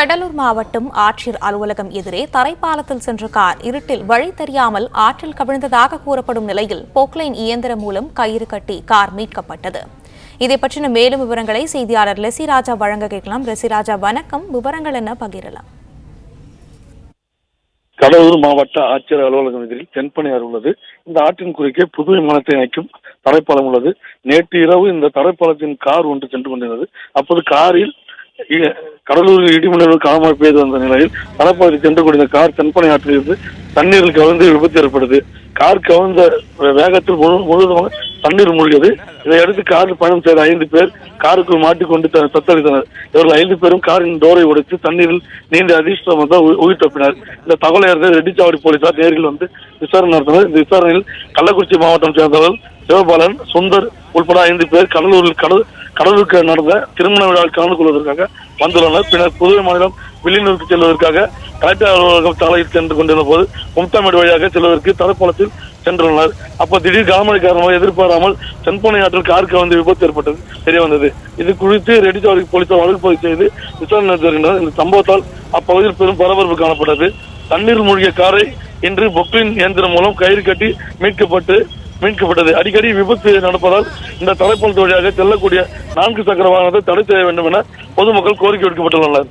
கடலூர் மாவட்டம் ஆட்சியர் அலுவலகம் எதிரே தரைப்பாலத்தில் சென்ற கார் இருட்டில் வழி தெரியாமல் ஆற்றில் கவிழ்ந்ததாக கூறப்படும் நிலையில் போக்லைன் இயந்திரம் மூலம் கயிறு கட்டி கார் மீட்கப்பட்டது. இதை பற்றின மேலும் விவரங்களை செய்தியாளர் லெசிராஜா வழங்க கேட்கலாம். லெசிராஜா, வணக்கம். விவரங்கள் என்ன பகிரலாம்? கடலூர் மாவட்ட ஆட்சியர் அலுவலகம் எதிரில் தென்பனையாறு உள்ளது. இந்த ஆற்றின் குறுக்கே புது விமானத்தை இணைக்கும் தரைப்பாலம் உள்ளது. நேற்று இரவு இந்த தரைப்பாலத்தின் கார் ஒன்று சென்று கொண்டிருந்தது. அப்போது காரில் கடலூரில் இடிமலை காலமாக பெய்து வந்த நிலையில் தரைப்பாலத்தில் சென்று கொண்டிருந்த கார் தென்பனை ஆற்றிலிருந்து தண்ணீரில் கவிழ்ந்து விபத்து ஏற்பட்டது. கார் கவிழ்ந்த வேகத்தில் முழுவதுமாக தண்ணீர் மூழ்கியது. இதையடுத்து காரில் பயணம் செய்த 5 பேர் காருக்குள் மாட்டிக்கொண்டு தத்தளித்தனர். இவர்கள் 5 பேரும் காரின் டோரை உடைத்து தண்ணீரில் நீண்ட அதிர்ஷ்டமாக உயிர் தப்பினர். இந்த தகவலை அறிந்த ரெட்டிச்சாவடி போலீசார் நேரில் வந்து விசாரணை நடத்தினர். இந்த விசாரணையில் கள்ளக்குறிச்சி மாவட்டம் சேர்ந்தவர்கள் சிவபாலன், சுந்தர் உட்பட 5 பேர் கடலூருக்கு நடந்த திருமண விழாவில் கலந்து கொள்வதற்காக வந்துள்ளனர். பின்னர் புதுவை மாநிலம் வில்லியனூருக்கு செல்வதற்காக கலெக்டர் அலுவலகம் சாலையில் சென்று கொண்டிருந்த போது மும்தாமேடு வழியாக செல்வதற்கு தரைப்பாலத்தில் சென்றுள்ளனர். அப்போ திடீர் கனமழை காரணமாக எதிர்பாராமல் தென்பனை ஆற்றில் காருக்கு வந்து விபத்து ஏற்பட்டது தெரிய வந்தது. இது குறித்து ரெட்டிச்சாவடி போலீசார் வழக்கு பதிவு செய்து விசாரணை நடத்தி வருகின்றனர். இந்த சம்பவத்தால் அப்பகுதியில் பெரும் பரபரப்பு காணப்பட்டது. தண்ணீர் மூழ்கிய காரை இன்று பொக்லின் இயந்திரம் மூலம் கயிறு கட்டி மீட்கப்பட்டது. அடிக்கடி விபத்து நடப்பதால் இந்த தரைப்பாலத்து வழியாக செல்லக்கூடிய 4 சக்கர வாகனத்தை தடை செய்ய வேண்டும் என பொதுமக்கள் கோரிக்கை விடுக்கப்பட்டுள்ளனர்.